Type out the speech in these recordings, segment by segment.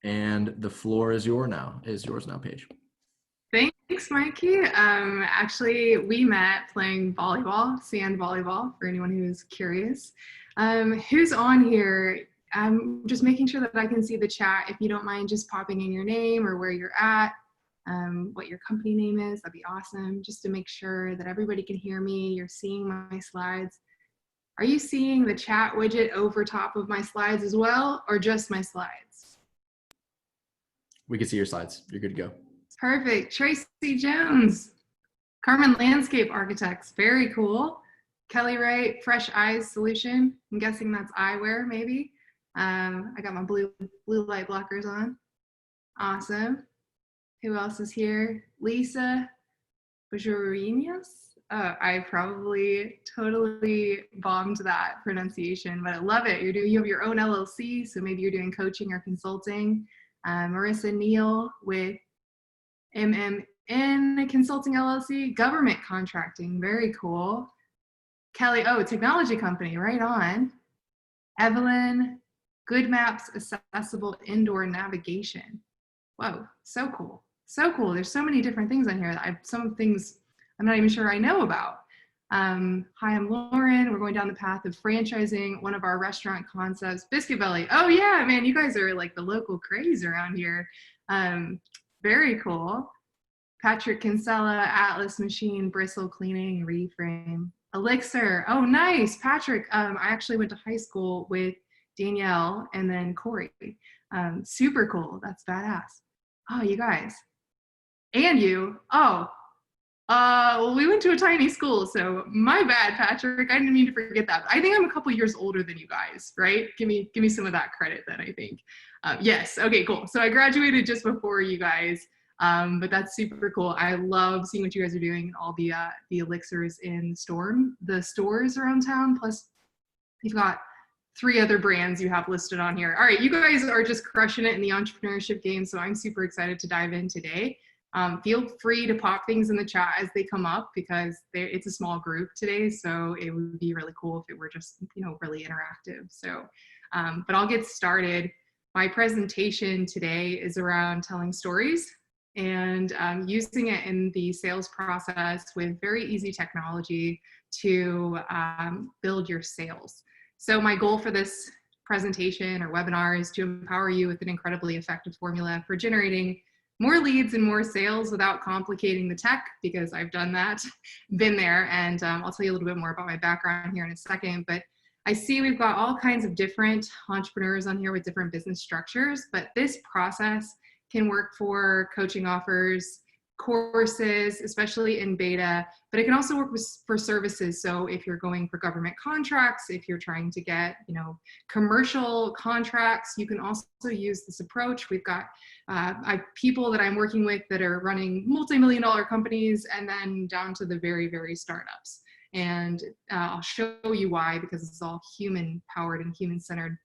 And the floor is yours now, Paige. Thanks, Mikey. Actually, we met playing volleyball, sand volleyball, for anyone who's curious. Who's on here? I'm just making sure that I can see the chat. If you don't mind just popping in your name or where you're at, what your company name is, that'd be awesome. Just to make sure that everybody can hear me. You're seeing my slides. Are you seeing the chat widget over top of my slides as well, or just my slides? We can see your slides. You're good to go. Perfect. Tracy Jones, Carmen Landscape Architects, very cool. Kelly Wright, Fresh Eyes Solution. I'm guessing that's eyewear, maybe. I got my blue light blockers on. Awesome. Who else is here? Lisa Bajorinas. I probably totally bombed that pronunciation, but I love it. You have your own LLC, so maybe you're doing coaching or consulting. Marissa Neal with MMN Consulting LLC, government contracting, very cool. Kelly, technology company, right on. Evelyn, Good Maps, accessible indoor navigation. Whoa, so cool. So cool. There's so many different things on here. Some things I'm not even sure I know about. Hi, I'm Lauren. We're going down the path of franchising one of our restaurant concepts, Biscuit Belly. Oh yeah, man, you guys are like the local craze around here. Very cool. Patrick Kinsella, Atlas Machine, Bristle Cleaning, Reframe. Elixir, oh nice, Patrick. I actually went to high school with Danielle and then Corey. Super cool, that's badass. Oh, you guys. And you, well, we went to a tiny school, so my bad, Patrick. I didn't mean to forget that. I think I'm a couple years older than you guys, right? Give me some of that credit then, I think. Yes, okay, cool. So I graduated just before you guys, but that's super cool. I love seeing what you guys are doing and all the elixirs in the stores around town. Plus, you've got 3 other brands you have listed on here. All right, you guys are just crushing it in the entrepreneurship game, so I'm super excited to dive in today. Feel free to pop things in the chat as they come up because it's a small group today, so it would be really cool if it were just, really interactive. So, but I'll get started. My presentation today is around telling stories and using it in the sales process with very easy technology to build your sales. So my goal for this presentation or webinar is to empower you with an incredibly effective formula for generating more leads and more sales without complicating the tech, because I've done that, been there, and I'll tell you a little bit more about my background here in a second. But I see we've got all kinds of different entrepreneurs on here with different business structures, but this process can work for coaching offers, courses, especially in beta, but it can also work for services. So if you're going for government contracts, if you're trying to get, commercial contracts, you can also use this approach. We've got people that I'm working with that are running multi-million-dollar companies and then down to the very, very startups. And I'll show you why, because it's all human-powered and human-centered.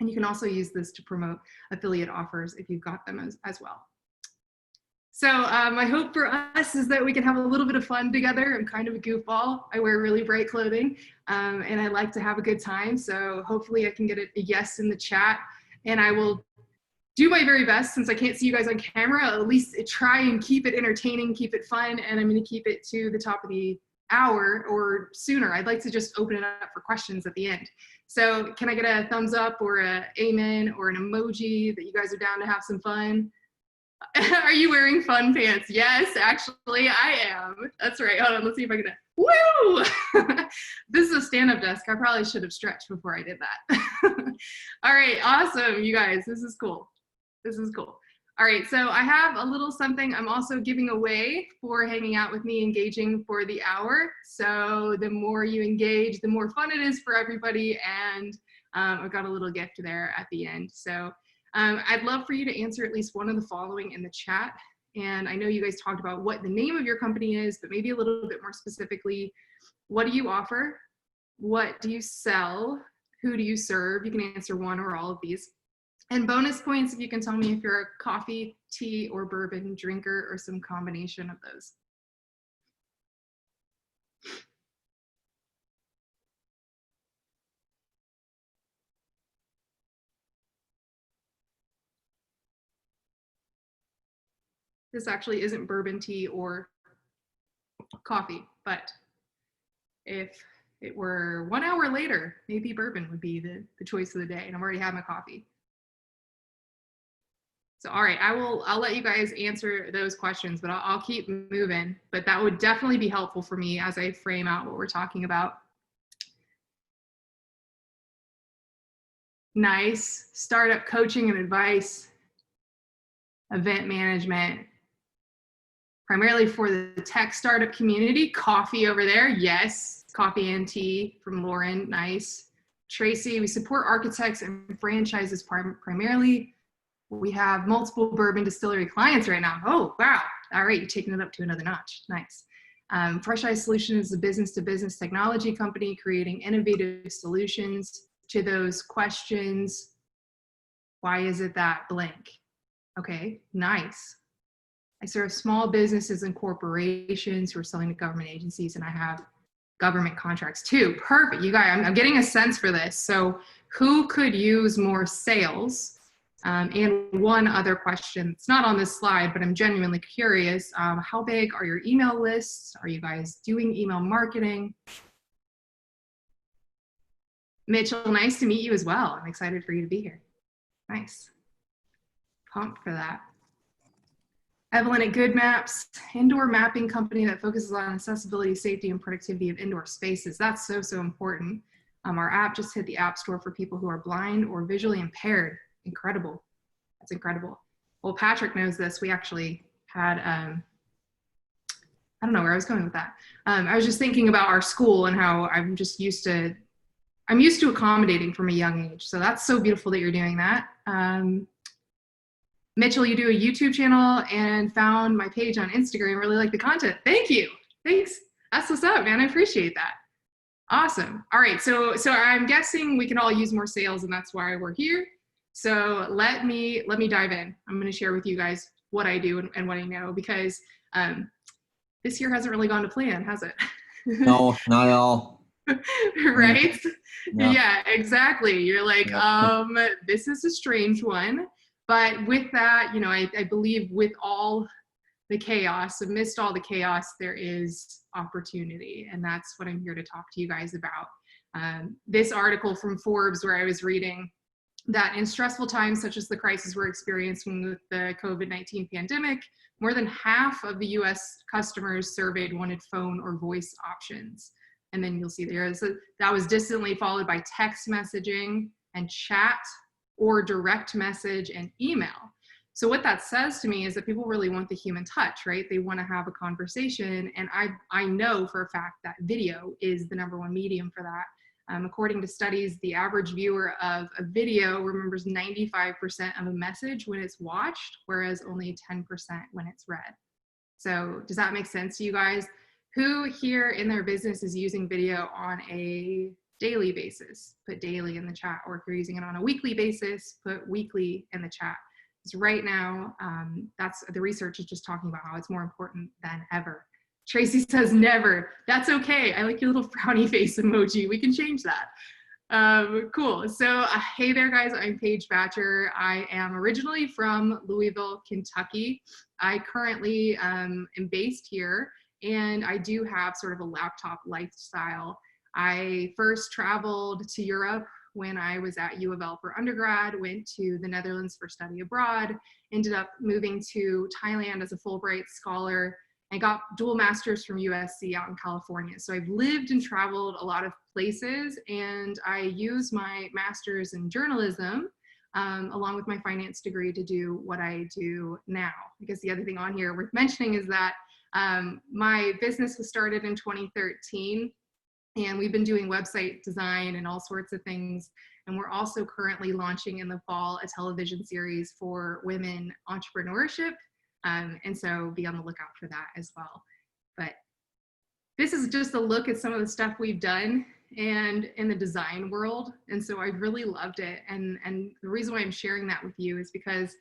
And you can also use this to promote affiliate offers if you've got them as well. So my hope for us is that we can have a little bit of fun together. I'm kind of a goofball. I wear really bright clothing and I like to have a good time. So hopefully I can get a yes in the chat, and I will do my very best, since I can't see you guys on camera, at least try and keep it entertaining, keep it fun, and I'm going to keep it to the top of the hour or sooner. I'd like to just open it up for questions at the end. So can I get a thumbs up or a amen or an emoji that you guys are down to have some fun? Are you wearing fun pants? Yes, actually I am. That's right. Hold on, let's see if I can. Woo! This is a stand-up desk. I probably should have stretched before I did that. All right, awesome, you guys. This is cool. This is cool. All right, so I have a little something I'm also giving away for hanging out with me, engaging for the hour. So the more you engage, the more fun it is for everybody. And I've got a little gift there at the end. So I'd love for you to answer at least one of the following in the chat. And I know you guys talked about what the name of your company is, but maybe a little bit more specifically, what do you offer? What do you sell? Who do you serve? You can answer one or all of these. And bonus points if you can tell me if you're a coffee, tea, or bourbon drinker, or some combination of those. This actually isn't bourbon tea or coffee, but if it were 1 hour later, maybe bourbon would be the choice of the day, and I've already had my coffee. So, all right, I'll let you guys answer those questions, but I'll keep moving. But that would definitely be helpful for me as I frame out what we're talking about. Nice. Startup coaching and advice, event management, primarily for the tech startup community. Coffee over there. Yes. Coffee and tea from Lauren. Nice. Tracy, we support architects and franchises primarily. We have multiple bourbon distillery clients right now. Oh, wow. All right, you're taking it up to another notch. Nice. Fresh Eye Solutions is a business-to-business technology company creating innovative solutions to those questions. Why is it that blank? Okay, nice. I serve small businesses and corporations who are selling to government agencies, and I have government contracts too. Perfect. You guys, I'm getting a sense for this. So who could use more sales? And one other question, it's not on this slide, but I'm genuinely curious. How big are your email lists? Are you guys doing email marketing? Mitchell, nice to meet you as well. I'm excited for you to be here. Nice. Pumped for that. Evelyn at Good Maps, indoor mapping company that focuses on accessibility, safety, and productivity of indoor spaces. That's so, so important. Our app just hit the App Store for people who are blind or visually impaired. Incredible. That's incredible. Well, Patrick knows this. We actually had, I don't know where I was going with that. I was just thinking about our school and how I'm used to accommodating from a young age. So that's so beautiful that you're doing that. Mitchell, you do a YouTube channel and found my page on Instagram. Really like the content. Thank you. Thanks. That's what's up, man. I appreciate that. Awesome. All right. So I'm guessing we can all use more sales, and that's why we're here. So let me dive in. I'm going to share with you guys what I do and what I know, because this year hasn't really gone to plan, has it? No, not at all. Right? No. Yeah, exactly. You're like, this is a strange one. But with that, you know, I believe with all the chaos, amidst all the chaos, there is opportunity. And that's what I'm here to talk to you guys about. This article from Forbes, where I was reading that in stressful times such as the crisis we're experiencing with the COVID-19 pandemic, more than half of the US customers surveyed wanted phone or voice options. And then you'll see that was distantly followed by text messaging and chat, or direct message and email. So what that says to me is that people really want the human touch, right? They want to have a conversation. And I know for a fact that video is the #1 medium for that. According to studies, the average viewer of a video remembers 95% of a message when it's watched, whereas only 10% when it's read. So does that make sense to you guys? Who here in their business is using video on a daily basis? Put daily in the chat. Or if you're using it on a weekly basis, put weekly in the chat. Because right now, that's the research is just talking about how it's more important than ever. Tracy says never. That's okay. I like your little frowny face emoji. We can change that. Cool. So hey there, guys. I'm Paige Battcher. I am originally from Louisville, Kentucky. I currently am based here, and I do have sort of a laptop lifestyle. I first traveled to Europe when I was at U of L for undergrad, went to the Netherlands for study abroad, ended up moving to Thailand as a Fulbright scholar, and got dual masters from USC out in California. So I've lived and traveled a lot of places, and I use my master's in journalism along with my finance degree to do what I do now. I guess the other thing on here worth mentioning is that my business was started in 2013, and we've been doing website design and all sorts of things. And we're also currently launching in the fall a television series for women entrepreneurship. And so be on the lookout for that as well. But this is just a look at some of the stuff we've done and in the design world. And so I've really loved it. And the reason why I'm sharing that with you is because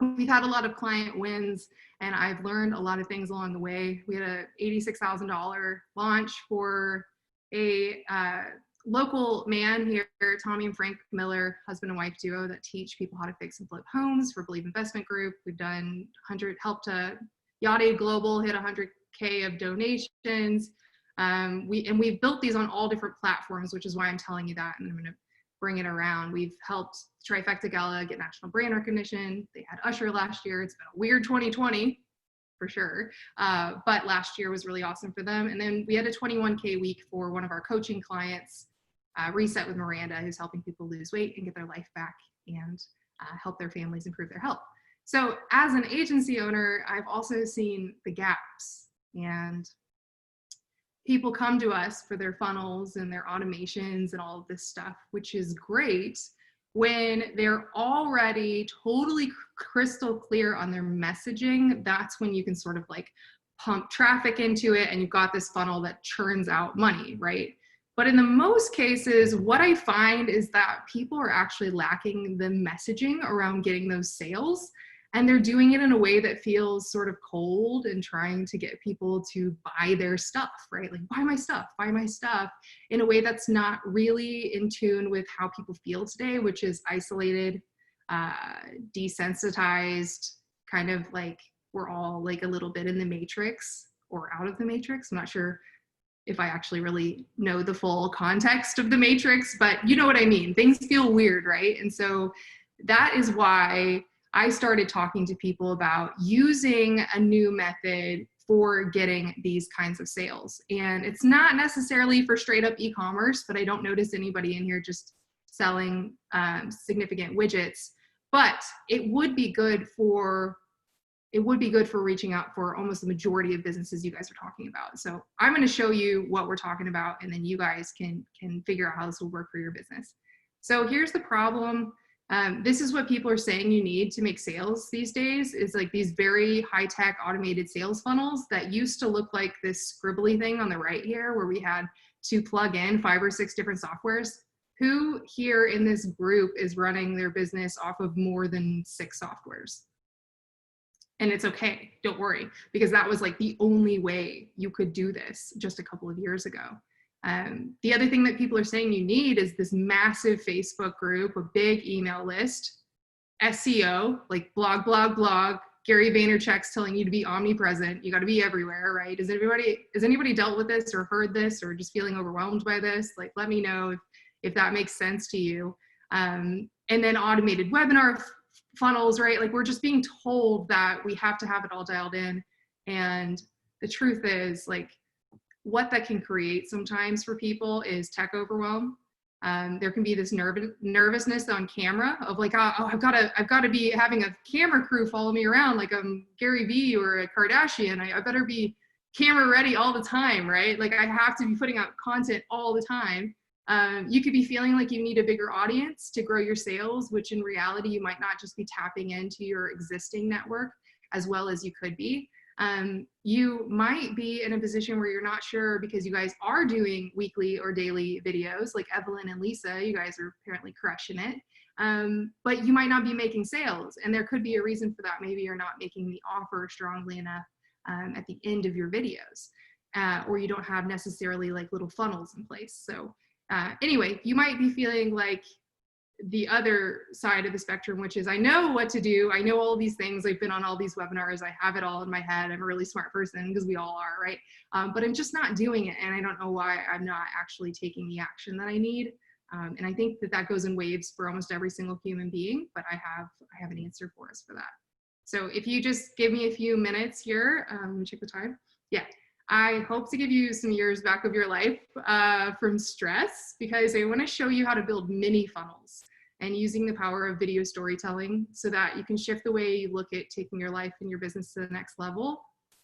we've had a lot of client wins, and I've learned a lot of things along the way. We had a $86,000 launch for a local man here, Tommy and Frank Miller, husband and wife duo that teach people how to fix and flip homes for Believe Investment Group. We've done helped Yacht Aid Global hit 100K of donations. We've built these on all different platforms, which is why I'm telling you that, and I'm going to bring it around. We've helped Trifecta Gala get national brand recognition. They had Usher last year. It's been a weird 2020 for sure, but last year was really awesome for them. And then we had a 21K week for one of our coaching clients, Reset with Miranda, who's helping people lose weight and get their life back and help their families improve their health. So as an agency owner, I've also seen the gaps, and people come to us for their funnels and their automations and all of this stuff, which is great when they're already totally crystal clear on their messaging. That's when you can sort of like pump traffic into it and you've got this funnel that churns out money, right? But in the most cases, what I find is that people are actually lacking the messaging around getting those sales. And they're doing it in a way that feels sort of cold and trying to get people to buy their stuff, right? Like, buy my stuff, in a way that's not really in tune with how people feel today, which is isolated, desensitized, kind of like we're all like a little bit in the matrix or out of the matrix. I'm not sure if I actually really know the full context of the matrix, but you know what I mean. Things feel weird, right? And so that is why I started talking to people about using a new method for getting these kinds of sales. And it's not necessarily for straight up e-commerce, but I don't notice anybody in here just selling significant widgets, but it would be good for reaching out for almost the majority of businesses you guys are talking about. So I'm going to show you what we're talking about, and then you guys can figure out how this will work for your business. So here's the problem. This is what people are saying you need to make sales these days, is like these very high-tech automated sales funnels that used to look like this scribbly thing on the right here, where we had to plug in 5 or 6 different softwares. Who here in this group is running their business off of more than 6 softwares? And it's okay, don't worry, because that was like the only way you could do this just a couple of years ago. The other thing that people are saying you need is this massive Facebook group, a big email list, SEO, like blog, Gary Vaynerchuk's telling you to be omnipresent. You got to be everywhere, right? Has anybody dealt with this or heard this or just feeling overwhelmed by this? Like, let me know if that makes sense to you. And then automated webinar funnels, right? Like, we're just being told that we have to have it all dialed in. And the truth is, like, what that can create sometimes for people is tech overwhelm. There can be this nervousness on camera of like, oh, I've got to be having a camera crew follow me around like I'm Gary Vee or a Kardashian. I better be camera ready all the time, right? Like, I have to be putting out content all the time. You could be feeling like you need a bigger audience to grow your sales, which in reality, you might not just be tapping into your existing network as well as you could be. You might be in a position where you're not sure because you guys are doing weekly or daily videos like Evelyn and Lisa. You guys are apparently crushing it. But you might not be making sales, and there could be a reason for that. Maybe you're not making the offer strongly enough at the end of your videos, or you don't have necessarily like little funnels in place. So anyway, you might be feeling like the other side of the spectrum, which is, I know what to do. I know all these things. I've been on all these webinars. I have it all in my head. I'm a really smart person, because we all are, right? But I'm just not doing it. And I don't know why I'm not actually taking the action that I need. And I think that goes in waves for almost every single human being, but I have an answer for us for that. So if you just give me a few minutes here, check the time. Yeah. I hope to give you some years back of your life from stress, because I want to show you how to build mini funnels and using the power of video storytelling so that you can shift the way you look at taking your life and your business to the next level.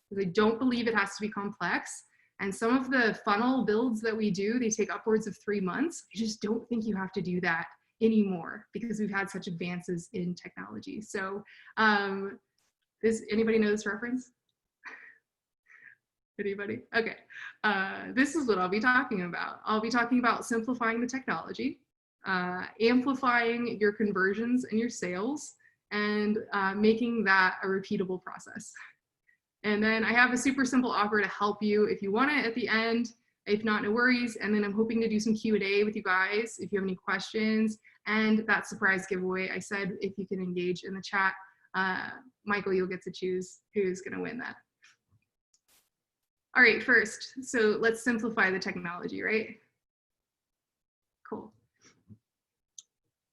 Because I don't believe it has to be complex. And some of the funnel builds that we do, they take upwards of 3 months. I just don't think you have to do that anymore because we've had such advances in technology. So does anybody know this reference? Anybody? Okay. This is what I'll be talking about. I'll be talking about simplifying the technology, amplifying your conversions and your sales, and making that a repeatable process. And then I have a super simple offer to help you if you want it at the end. If not, no worries. And then I'm hoping to do some Q&A with you guys if you have any questions. And that surprise giveaway, I said if you can engage in the chat, Michael, you'll get to choose who's going to win that. All right, first, so let's simplify the technology, right? Cool.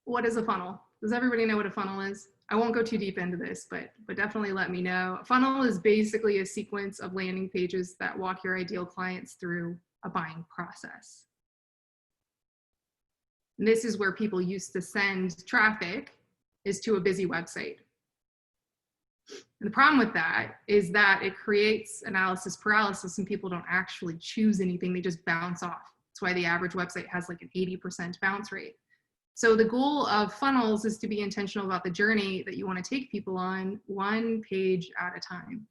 What is a funnel? Does everybody know what a funnel is? I won't go too deep into this, but definitely let me know. A funnel is basically a sequence of landing pages that walk your ideal clients through a buying process. And this is where people used to send traffic, is to a busy website. And the problem with that is that it creates analysis paralysis and people don't actually choose anything, they just bounce off. That's why the average website has like an 80% bounce rate. So the goal of funnels is to be intentional about the journey that you want to take people on, one page at a time,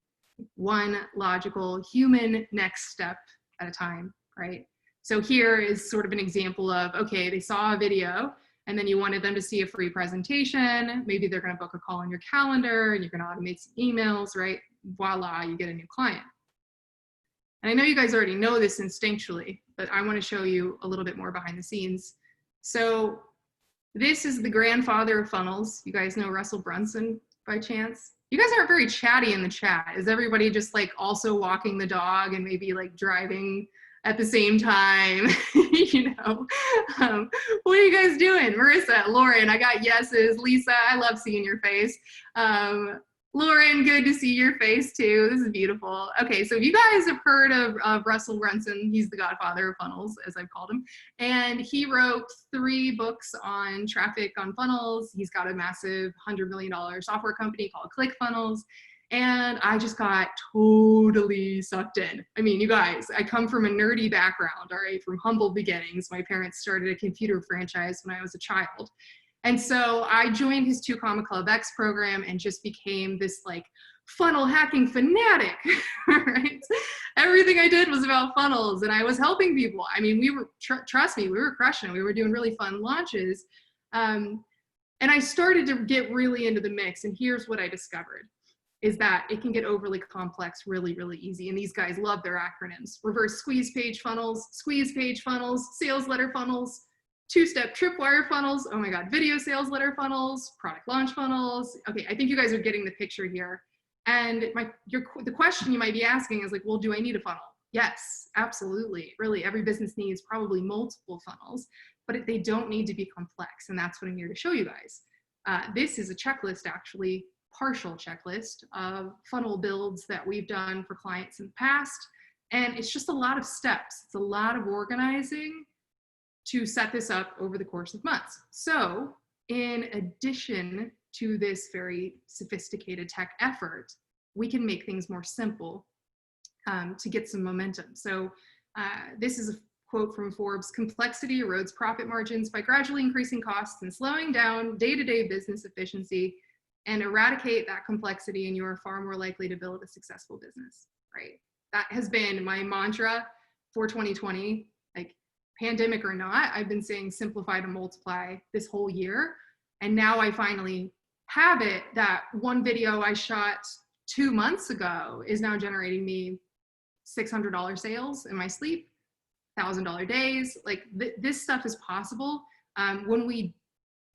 one logical human next step at a time, right? So here is sort of an example of, okay, they saw a video and then you wanted them to see a free presentation. Maybe they're going to book a call on your calendar and you're going to automate some emails, right? Voila, you get a new client. And I know you guys already know this instinctually, but I want to show you a little bit more behind the scenes. So this is the grandfather of funnels. You guys know Russell Brunson by chance? You guys aren't very chatty in the chat. Is everybody just like also walking the dog and maybe like driving at the same time? You know, what are you guys doing? Marissa, Lauren, I got yeses. Lisa, I love seeing your face. Lauren, good to see your face too. This is beautiful. Okay, so if you guys have heard of Russell Brunson, he's the godfather of funnels, as I've called him. And he wrote 3 books on traffic on funnels. He's got a massive $100 million software company called ClickFunnels. And I just got totally sucked in. I mean, you guys, I come from a nerdy background, all right, from humble beginnings. My parents started a computer franchise when I was a child. And so I joined his 2 Comma Club X program and just became this like funnel hacking fanatic, right? Everything I did was about funnels and I was helping people. I mean, we were, trust me, we were crushing it. We were doing really fun launches. And I started to get really into the mix. And here's what I discovered is that it can get overly complex really, really easy. And these guys love their acronyms. Reverse squeeze page funnels, sales letter funnels, 2-step tripwire funnels, oh my God, video sales letter funnels, product launch funnels. Okay, I think you guys are getting the picture here. And the question you might be asking is like, well, do I need a funnel? Yes, absolutely. Really, every business needs probably multiple funnels, but they don't need to be complex. And that's what I'm here to show you guys. This is a checklist, actually, partial checklist of funnel builds that we've done for clients in the past. And it's just a lot of steps. It's a lot of organizing to set this up over the course of months. So in addition to this very sophisticated tech effort, we can make things more simple to get some momentum. So this is a quote from Forbes: "Complexity erodes profit margins by gradually increasing costs and slowing down day-to-day business efficiency, and eradicate that complexity and you are far more likely to build a successful business," right? That has been my mantra for 2020. Like, pandemic or not, I've been saying simplify to multiply this whole year. And now I finally have it that one video I shot 2 months ago is now generating me $600 sales in my sleep, $1,000 days. Like this stuff is possible when we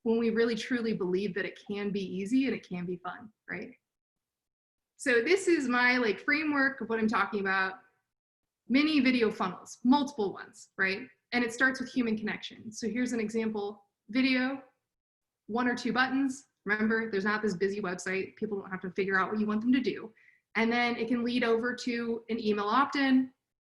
really truly believe that it can be easy and it can be fun, right? So this is my like framework of what I'm talking about. Mini video funnels, multiple ones, right? And it starts with human connection. So here's an example video, 1 or 2 buttons. Remember, there's not this busy website. People don't have to figure out what you want them to do. And then it can lead over to an email opt-in,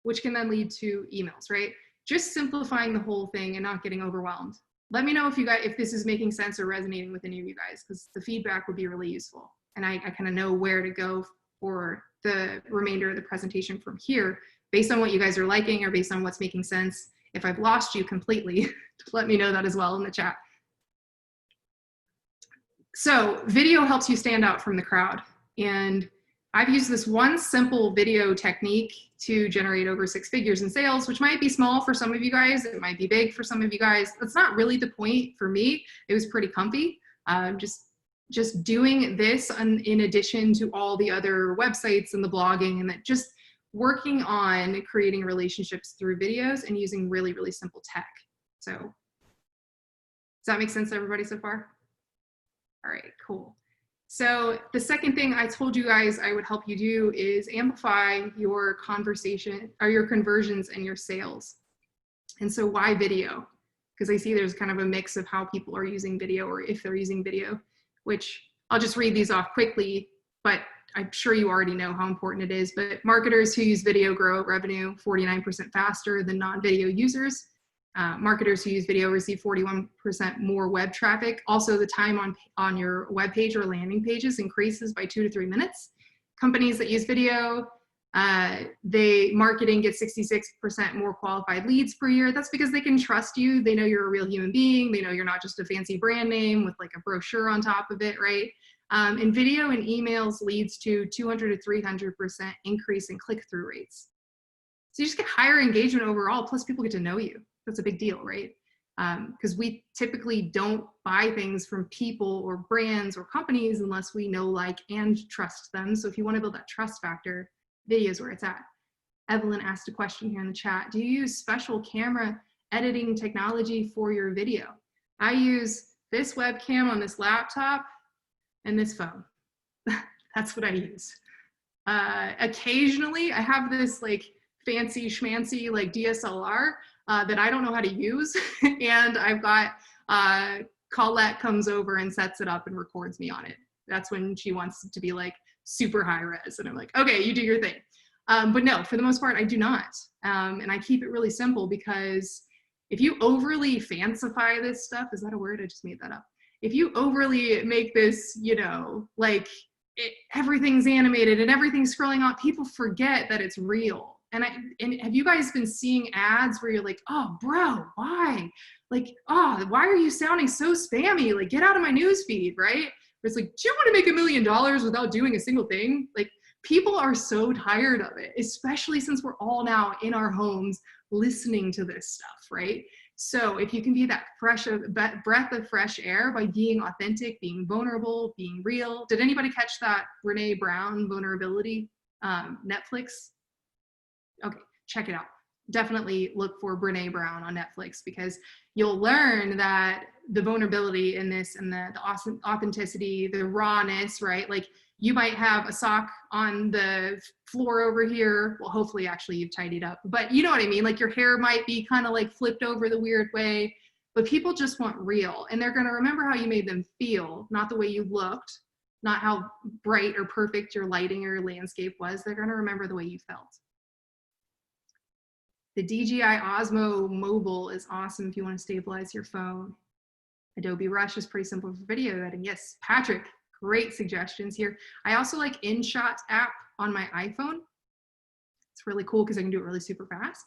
which can then lead to emails, right? Just simplifying the whole thing and not getting overwhelmed. Let me know if this is making sense or resonating with any of you guys, because the feedback would be really useful. And I kind of know where to go for the remainder of the presentation from here, based on what you guys are liking or based on what's making sense. If I've lost you completely, let me know that as well in the chat. So video helps you stand out from the crowd. And I've used this one simple video technique to generate over 6 figures in sales, which might be small for some of you guys. It might be big for some of you guys. That's not really the point for me. It was pretty comfy. Just doing this in addition to all the other websites and the blogging, and that just working on creating relationships through videos and using really, really simple tech. So does that make sense to everybody so far? All right, cool. So the second thing I told you guys I would help you do is amplify your conversation or your conversions and your sales. And so why video? Because I see there's kind of a mix of how people are using video or if they're using video, which I'll just read these off quickly, but I'm sure you already know how important it is. But marketers who use video grow revenue 49% faster than non-video users. Marketers who use video receive 41% more web traffic. Also, the time on your web page or landing pages increases by 2 to 3 minutes. Companies that use video, marketing gets 66% more qualified leads per year. That's because they can trust you. They know you're a real human being. They know you're not just a fancy brand name with like a brochure on top of it, right? And video and emails leads to 200 to 300% increase in click-through rates. So you just get higher engagement overall, plus people get to know you. That's a big deal, right? Because we typically don't buy things from people or brands or companies unless we know, like, and trust them. So if you want to build that trust factor, video is where it's at. Evelyn asked a question here in the chat. Do you use special camera editing technology for your video? I use this webcam on this laptop and this phone. That's what I use. Occasionally, I have this like fancy schmancy like DSLR that I don't know how to use. And I've got Colette comes over and sets it up and records me on it. That's when she wants it to be like super high res. And I'm like, okay, you do your thing. But no, for the most part, I do not. And I keep it really simple because if you overly fancify this stuff, is that a word? I just made that up. If you overly make this, you know, like everything's animated and everything's scrolling on, people forget that it's real. And have you guys been seeing ads where you're like, oh, bro, why? Like, oh, why are you sounding so spammy? Like, get out of my news feed, right? It's like, do you want to make $1 million without doing a single thing? Like, people are so tired of it, especially since we're all now in our homes listening to this stuff, right? So if you can be that breath of fresh air by being authentic, being vulnerable, being real. Did anybody catch that Brene Brown vulnerability Netflix? Okay, check it out. Definitely look for Brene Brown on Netflix because you'll learn that the vulnerability in this and the authenticity, the rawness, right? Like you might have a sock on the floor over here. Well, hopefully actually you've tidied up, but you know what I mean? Like your hair might be kind of like flipped over the weird way, but people just want real and they're gonna remember how you made them feel, not the way you looked, not how bright or perfect your lighting or your landscape was. They're gonna remember the way you felt. The DJI Osmo Mobile is awesome if you want to stabilize your phone. Adobe Rush is pretty simple for video editing. Yes, Patrick, great suggestions here. I also like InShot app on my iPhone. It's really cool because I can do it really super fast.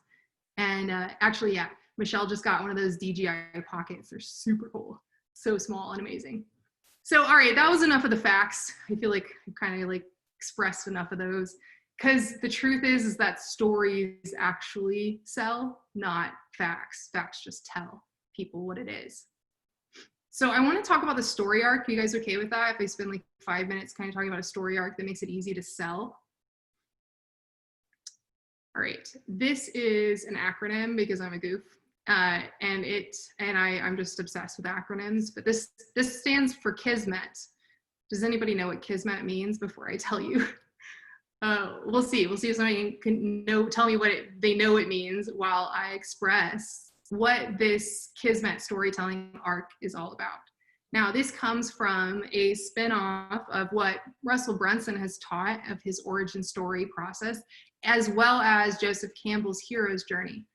And actually, yeah, Michelle just got one of those DJI pockets. They're super cool, so small and amazing. So, all right, that was enough of the facts. I feel like I've kind of like expressed enough of those. Because the truth is that stories actually sell, not facts. Facts just tell people what it is. So I want to talk about the story arc. Are you guys okay with that? If I spend like 5 minutes kind of talking about a story arc that makes it easy to sell. All right, this is an acronym because I'm a goof. I'm just obsessed with acronyms, but this stands for Kismet. Does anybody know what Kismet means before I tell you? We'll see. We'll see if somebody can tell me what they know it means while I express what this Kismet storytelling arc is all about. Now, this comes from a spinoff of what Russell Brunson has taught of his origin story process, as well as Joseph Campbell's hero's journey.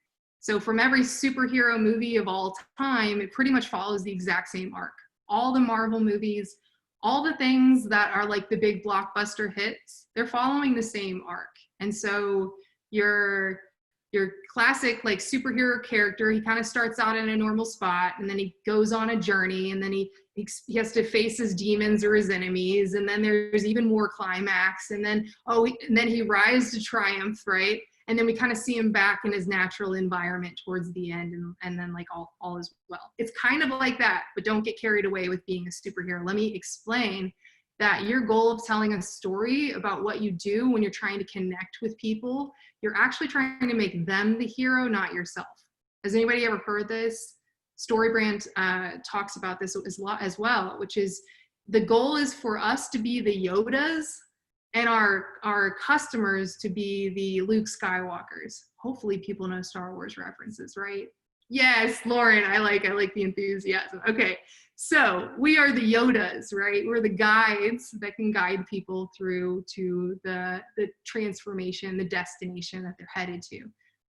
So from every superhero movie of all time, it pretty much follows the exact same arc. All the Marvel movies, all the things that are like the big blockbuster hits, they're following the same arc. And so your classic like superhero character, he kind of starts out in a normal spot and then he goes on a journey and then he has to face his demons or his enemies. And then there's even more climax. And then, he rises to triumph, right? And then we kind of see him back in his natural environment towards the end and then like all is well. It's kind of like that, but don't get carried away with being a superhero. Let me explain. that your goal of telling a story about what you do when you're trying to connect with people, you're actually trying to make them the hero, not yourself. Has anybody ever heard this? StoryBrand talks about this as well, which is the goal is for us to be the Yodas and our customers to be the Luke Skywalkers. Hopefully people know Star Wars references, right? Yes, Lauren, I like the enthusiasm. Okay, so we are the Yodas, right? We're the guides that can guide people through to the transformation, the destination that they're headed to.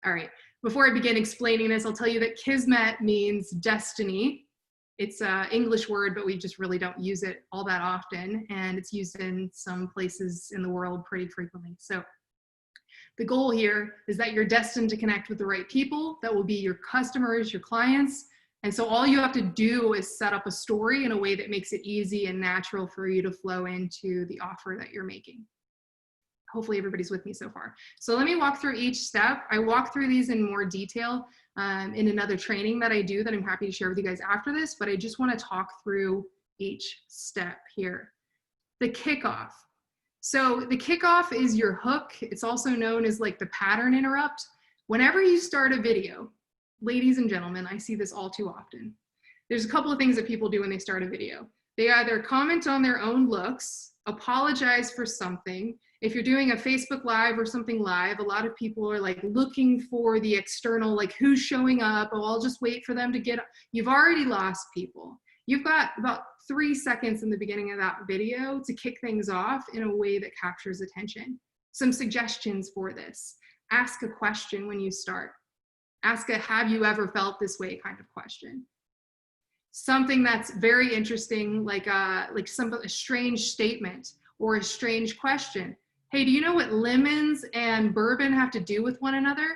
All right, before I begin explaining this, I'll tell you that Kismet means destiny. It's an English word, but we just really don't use it all that often, and it's used in some places in the world pretty frequently. So the goal here is that you're destined to connect with the right people that will be your customers, your clients. And so all you have to do is set up a story in a way that makes it easy and natural for you to flow into the offer that you're making. Hopefully everybody's with me so far. So let me walk through each step. I walk through these in more detail in another training that I do that I'm happy to share with you guys after this, but I just want to talk through each step here. The kickoff. So the kickoff is your hook. It's also known as like the pattern interrupt. Whenever you start a video, ladies and gentlemen, I see this all too often. There's a couple of things that people do when they start a video. They either comment on their own looks, apologize for something. If you're doing a Facebook Live or something live, a lot of people are like looking for the external, like who's showing up. Oh, I'll just wait for them to get up. You've already lost people. You've got about 3 seconds in the beginning of that video to kick things off in a way that captures attention. Some suggestions for this. Ask a question when you start. Ask a have you ever felt this way kind of question. Something that's very interesting, like a strange statement or a strange question. Hey, do you know what lemons and bourbon have to do with one another?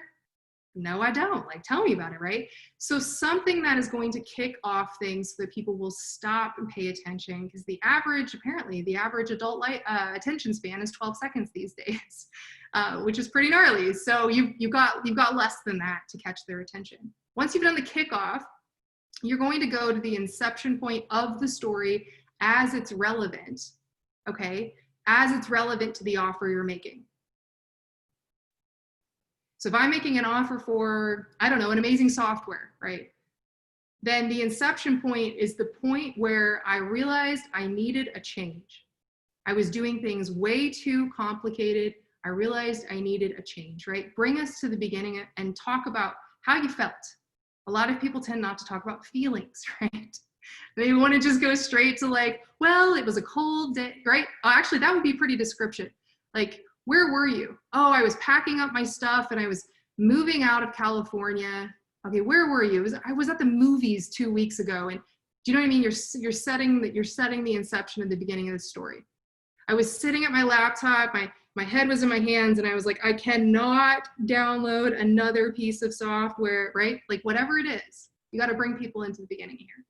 No, I don't. Like, tell me about it, right? So something that is going to kick off things so that people will stop and pay attention, because apparently the average adult attention span is 12 seconds these days, which is pretty gnarly. So you've got less than that to catch their attention. Once you've done the kickoff, you're going to go to the inception point of the story as it's relevant, okay? As it's relevant to the offer you're making. So if I'm making an offer for, I don't know, an amazing software, right? Then the inception point is the point where I realized I needed a change. I was doing things way too complicated. I realized I needed a change, right? Bring us to the beginning and talk about how you felt. A lot of people tend not to talk about feelings, right? They want to just go straight to like, well, it was a cold day, right? Oh, actually, that would be pretty description. Like, where were you? Oh, I was packing up my stuff and I was moving out of California. Okay, where were you? I was at the movies 2 weeks ago. And do you know what I mean? You're setting the inception at the beginning of the story. I was sitting at my laptop, my head was in my hands, and I was like, I cannot download another piece of software, right? Like whatever it is, you got to bring people into the beginning here.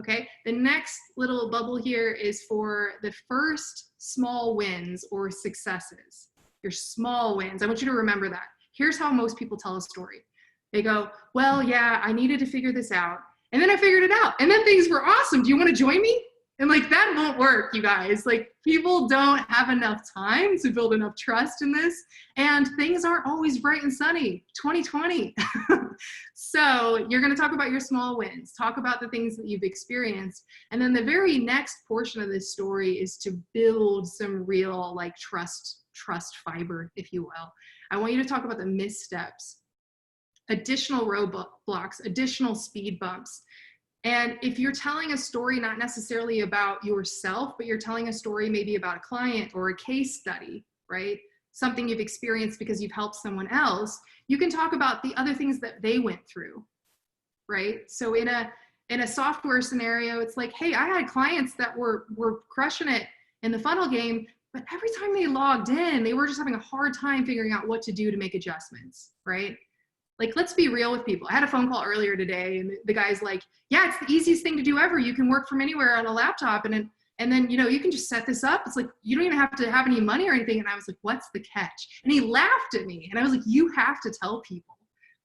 Okay, the next little bubble here is for the first small wins or successes. Your small wins. I want you to remember that. Here's how most people tell a story. They go, well, yeah, I needed to figure this out. And then I figured it out. And then things were awesome. Do you want to join me? And like, that won't work, you guys. Like, people don't have enough time to build enough trust in this. And things aren't always bright and sunny. 2020. So you're going to talk about your small wins, talk about the things that you've experienced. And then the very next portion of this story is to build some real like trust fiber, if you will. I want you to talk about the missteps, additional roadblocks, additional speed bumps. And if you're telling a story not necessarily about yourself, but you're telling a story maybe about a client or a case study, right? Something you've experienced because you've helped someone else, you can talk about the other things that they went through, right? So in a software scenario, it's like, hey, I had clients that were crushing it in the funnel game, but every time they logged in, they were just having a hard time figuring out what to do to make adjustments, right? Like, let's be real with people. I had a phone call earlier today and the guy's like, yeah, it's the easiest thing to do ever. You can work from anywhere on a laptop and then, you know, you can just set this up. It's like, you don't even have to have any money or anything. And I was like, what's the catch? And he laughed at me. And I was like, you have to tell people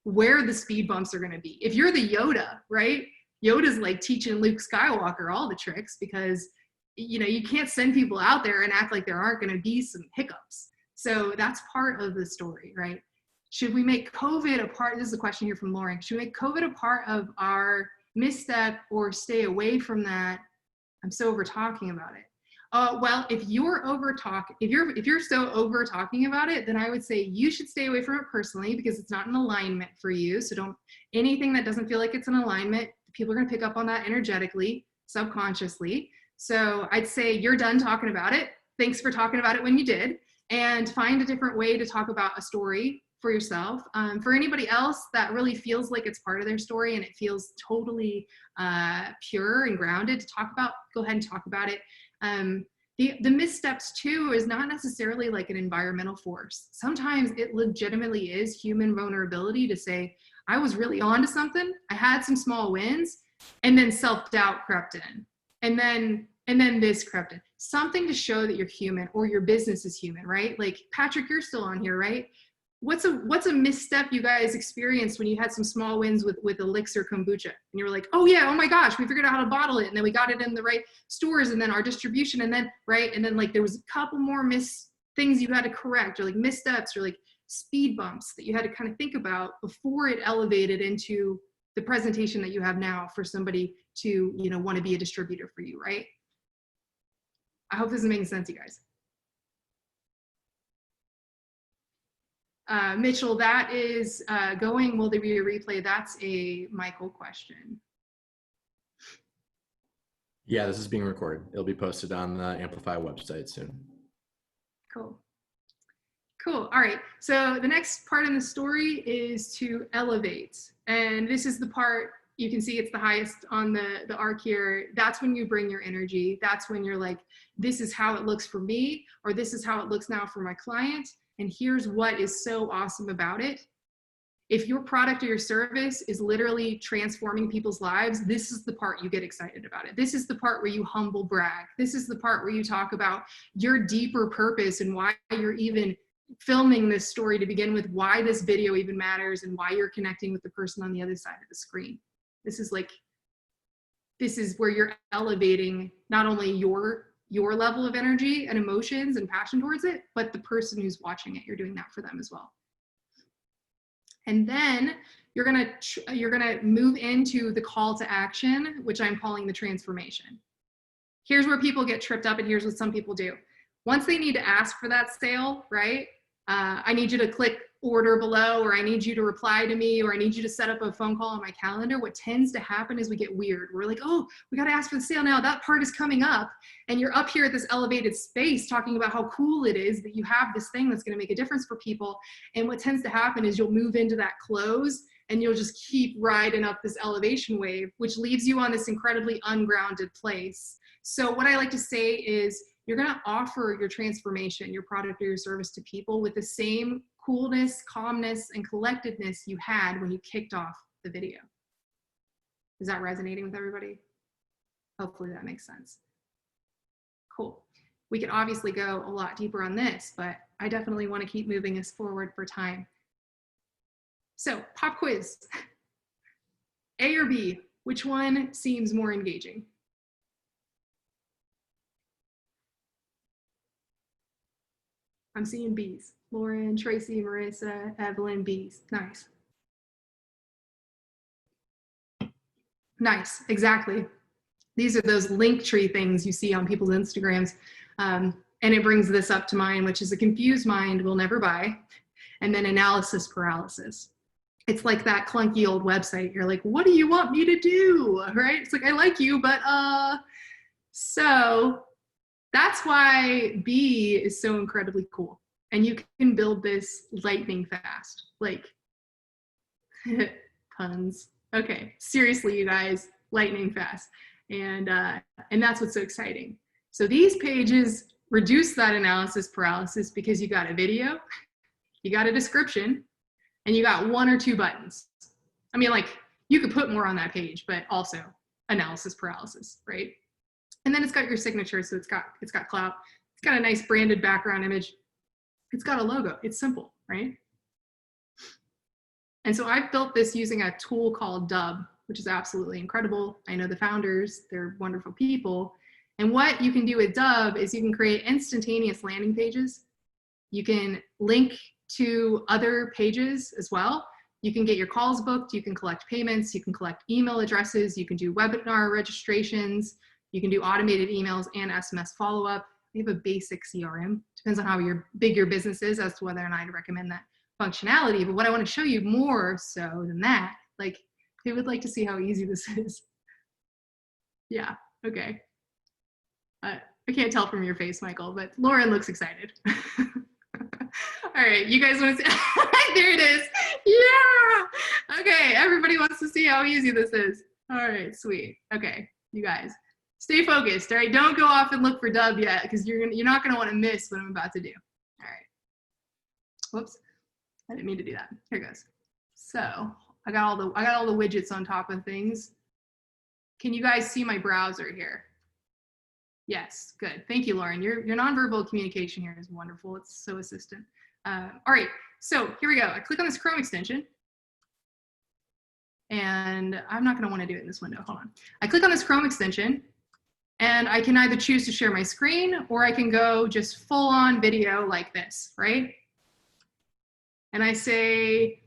where the speed bumps are going to be. If you're the Yoda, right? Yoda's like teaching Luke Skywalker all the tricks because you can't send people out there and act like there aren't going to be some hiccups. So that's part of the story, right? Should we make COVID a part? This is a question here from Lauren. Should we make COVID a part of our misstep or stay away from that? I'm so over talking about it. Well, if you're so over talking about it, then I would say you should stay away from it personally, because it's not an alignment for you. So anything that doesn't feel like it's an alignment, people are going to pick up on that energetically, subconsciously. So I'd say you're done talking about it. Thanks for talking about it when you did, and find a different way to talk about a story for yourself. For anybody else that really feels like it's part of their story and it feels totally pure and grounded to talk about, go ahead and talk about it. The missteps too is not necessarily like an environmental force. Sometimes it legitimately is human vulnerability to say, I was really onto something, I had some small wins, and then self-doubt crept in. And then this crept in. Something to show that you're human or your business is human, right? Like Patrick, you're still on here, right? What's a misstep you guys experienced when you had some small wins with Elixir kombucha, and you were like, oh yeah, oh my gosh, we figured out how to bottle it, and then we got it in the right stores, and then our distribution, and then like there was a couple more things you had to correct, or like missteps, or like speed bumps that you had to kind of think about before it elevated into the presentation that you have now for somebody to want to be a distributor for you, right? I hope this is making sense, you guys. Mitchell, that is going, will there be a replay? That's a Michael question. Yeah, this is being recorded. It'll be posted on the Amplify website soon. Cool. Cool. All right. So the next part in the story is to elevate. And this is the part, you can see it's the highest on the arc here. That's when you bring your energy. That's when you're like, this is how it looks for me, or this is how it looks now for my client. And here's what is so awesome about it. If your product or your service is literally transforming people's lives, this is the part you get excited about it. This is the part where you humble brag. This is the part where you talk about your deeper purpose and why you're even filming this story to begin with, why this video even matters, and why you're connecting with the person on the other side of the screen. This is where you're elevating not only your level of energy and emotions and passion towards it, but the person who's watching it, you're doing that for them as well. And then you're gonna move into the call to action, which I'm calling the transformation. Here's where people get tripped up, and here's what some people do. Once they need to ask for that sale, right? I need you to click order below, or I need you to reply to me, or I need you to set up a phone call on my calendar. What tends to happen is we get weird. We're like, oh, we got to ask for the sale now. That part is coming up. And you're up here at this elevated space talking about how cool it is that you have this thing that's going to make a difference for people. And what tends to happen is you'll move into that close, and you'll just keep riding up this elevation wave, which leaves you on this incredibly ungrounded place. So what I like to say is, you're going to offer your transformation, your product or your service to people with the same coolness, calmness, and collectedness you had when you kicked off the video. Is that resonating with everybody? Hopefully that makes sense. Cool. We could obviously go a lot deeper on this, but I definitely want to keep moving us forward for time. So, pop quiz. A or B, which one seems more engaging? I'm seeing B's. Lauren, Tracy, Marissa, Evelyn, B's. Nice. Nice, exactly. These are those link tree things you see on people's Instagrams. And it brings this up to mind, which is a confused mind will never buy. And then analysis paralysis. It's like that clunky old website. You're like, what do you want me to do? Right? It's like, I like you, but so that's why B is so incredibly cool. And you can build this lightning fast, like puns. Okay, seriously, you guys, lightning fast. And that's what's so exciting. So these pages reduce that analysis paralysis because you got a video, you got a description, and you got 1 or 2 buttons. I mean, like, you could put more on that page, but also analysis paralysis, right? And then it's got your signature, so it's got clout. It's got a nice branded background image. It's got a logo. It's simple, right? And so I've built this using a tool called Dub, which is absolutely incredible. I know the founders, they're wonderful people. And what you can do with Dove is you can create instantaneous landing pages. You can link to other pages as well. You can get your calls booked. You can collect payments. You can collect email addresses. You can do webinar registrations. You can do automated emails and SMS follow-up. We have a basic CRM. Depends on how big your business is as to whether or not I'd recommend that functionality. But what I want to show you more so than that, like, who would like to see how easy this is? Yeah, okay. I can't tell from your face, Michael, but Lauren looks excited. All right, you guys want to see? There it is. Yeah. Okay, everybody wants to see how easy this is. All right, sweet. Okay, you guys, stay focused. All right, don't go off and look for Dove yet, because you're not gonna want to miss what I'm about to do. All right. Whoops, I didn't mean to do that. Here goes. So I got all the widgets on top of things. Can you guys see my browser here? Yes, good. Thank you, Lauren. Your nonverbal communication here is wonderful. It's so assistant. All right, so here we go. I click on this Chrome extension, and I'm not going to want to do it in this window. Hold on. I click on this Chrome extension, and I can either choose to share my screen, or I can go just full-on video like this, right? And I say,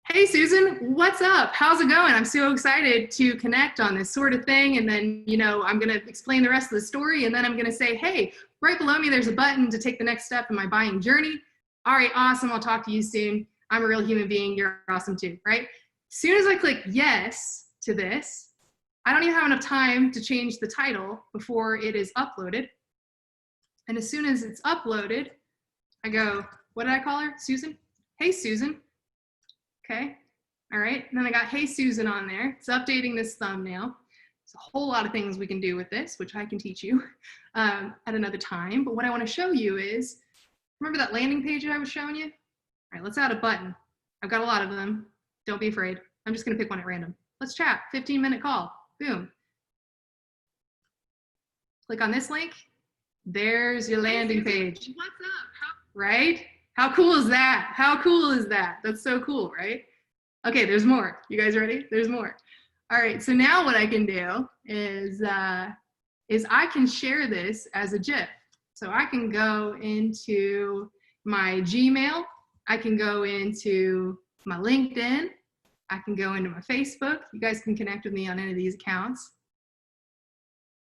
hey, Susan, what's up? How's it going? I'm so excited to connect on this sort of thing. And then, I'm going to explain the rest of the story. And then I'm going to say, hey, right below me, there's a button to take the next step in my buying journey. All right, awesome. I'll talk to you soon. I'm a real human being. You're awesome too, right? As soon as I click yes to this, I don't even have enough time to change the title before it is uploaded. And as soon as it's uploaded, I go, what did I call her? Susan? Hey, Susan. Okay, all right, and then I got Hey Susan on there. It's updating this thumbnail. There's a whole lot of things we can do with this, which I can teach you at another time. But what I want to show you is, remember that landing page that I was showing you? All right, let's add a button. I've got a lot of them. Don't be afraid. I'm just going to pick one at random. Let's chat, 15-minute call. Boom. Click on this link. There's your landing page. What's up? Right? How cool is that? How cool is that? That's so cool, right? Okay, there's more. You guys ready? There's more. All right, so now what I can do is I can share this as a GIF. So I can go into my Gmail. I can go into my LinkedIn. I can go into my Facebook. You guys can connect with me on any of these accounts.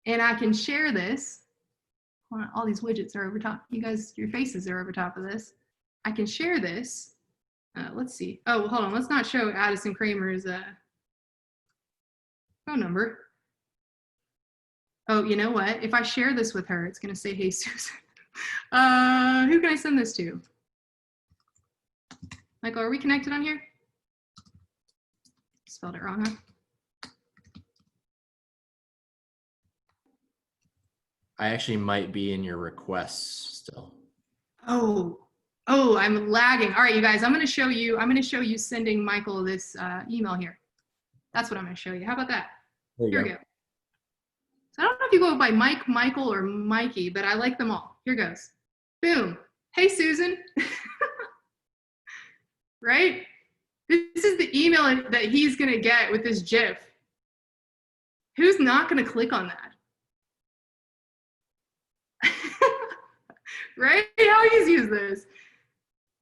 And I can share this. All these widgets are over top. You guys, your faces are over top of this. I can share this. Let's see. Oh, hold on. Let's not show Addison Kramer's phone number. Oh, you know what? If I share this with her, it's going to say, hey, Susan. Who can I send this to? Michael, are we connected on here? Spelled it wrong, huh? I actually might be in your requests still. Oh, I'm lagging. All right, you guys, I'm going to show you sending Michael this email here. That's what I'm going to show you. How about that? Here we go. So I don't know if you go by Mike, Michael, or Mikey, but I like them all. Here goes. Boom. Hey, Susan. Right? This is the email that he's going to get with this GIF. Who's not going to click on that? Right? How easy is this?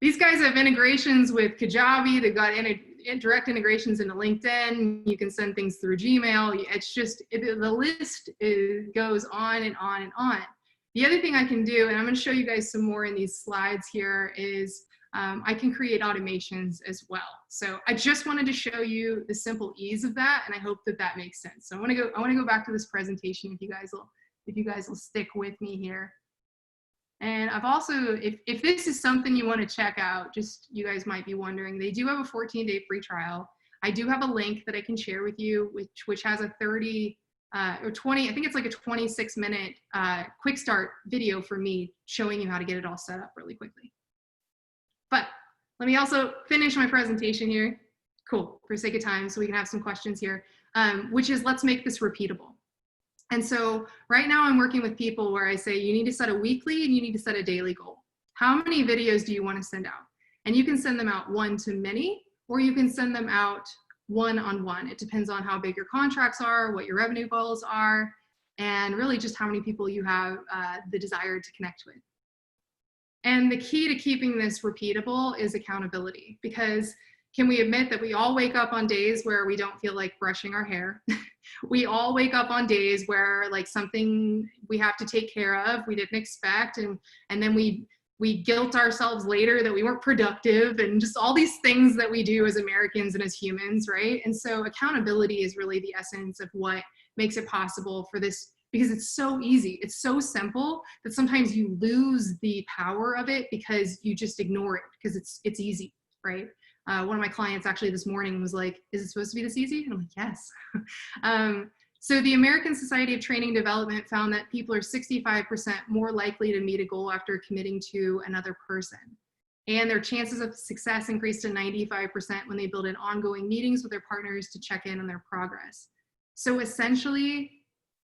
These guys have integrations with Kajabi. They've got direct integrations into LinkedIn. You can send things through Gmail. It's just, the list goes on and on and on. The other thing I can do, and I'm going to show you guys some more in these slides here, is I can create automations as well. So I just wanted to show you the simple ease of that, and I hope that that makes sense. So I want to go back to this presentation if you guys will stick with me here. And I've also, if this is something you want to check out, just, you guys might be wondering, they do have a 14-day free trial. I do have a link that I can share with you, which has a 30 or 20, I think it's like a 26-minute quick start video for me showing you how to get it all set up really quickly. But let me also finish my presentation here. Cool, for sake of time, so we can have some questions here, which is, let's make this repeatable. And so right now I'm working with people where I say, you need to set a weekly and you need to set a daily goal. How many videos do you want to send out? And you can send them out one to many, or you can send them out one-on-one. It depends on how big your contracts are, what your revenue goals are, and really just how many people you have the desire to connect with. And the key to keeping this repeatable is accountability, because can we admit that we all wake up on days where we don't feel like brushing our hair? We all wake up on days where like something we have to take care of, we didn't expect, and then we guilt ourselves later that we weren't productive, and just all these things that we do as Americans and as humans, right? And so accountability is really the essence of what makes it possible for this, because it's so easy, it's so simple that sometimes you lose the power of it because you just ignore it because it's easy, right? One of my clients actually this morning was like, is it supposed to be this easy? And I'm like, yes. So the American Society of Training and Development found that people are 65% more likely to meet a goal after committing to another person. And their chances of success increased to 95% when they build in ongoing meetings with their partners to check in on their progress. So essentially,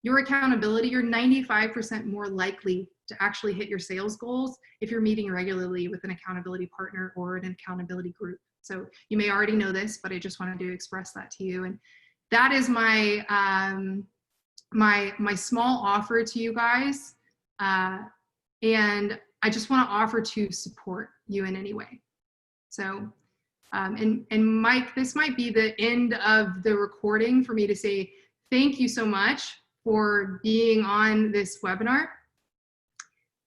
your accountability, you're 95% more likely to actually hit your sales goals if you're meeting regularly with an accountability partner or an accountability group. So you may already know this, but I just wanted to express that to you. And that is my my small offer to you guys. And I just want to offer to support you in any way. So, and Mike, this might be the end of the recording for me to say thank you so much for being on this webinar,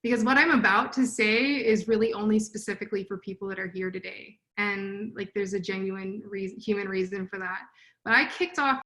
because what I'm about to say is really only specifically for people that are here today. And like, there's a genuine human reason for that. But I kicked off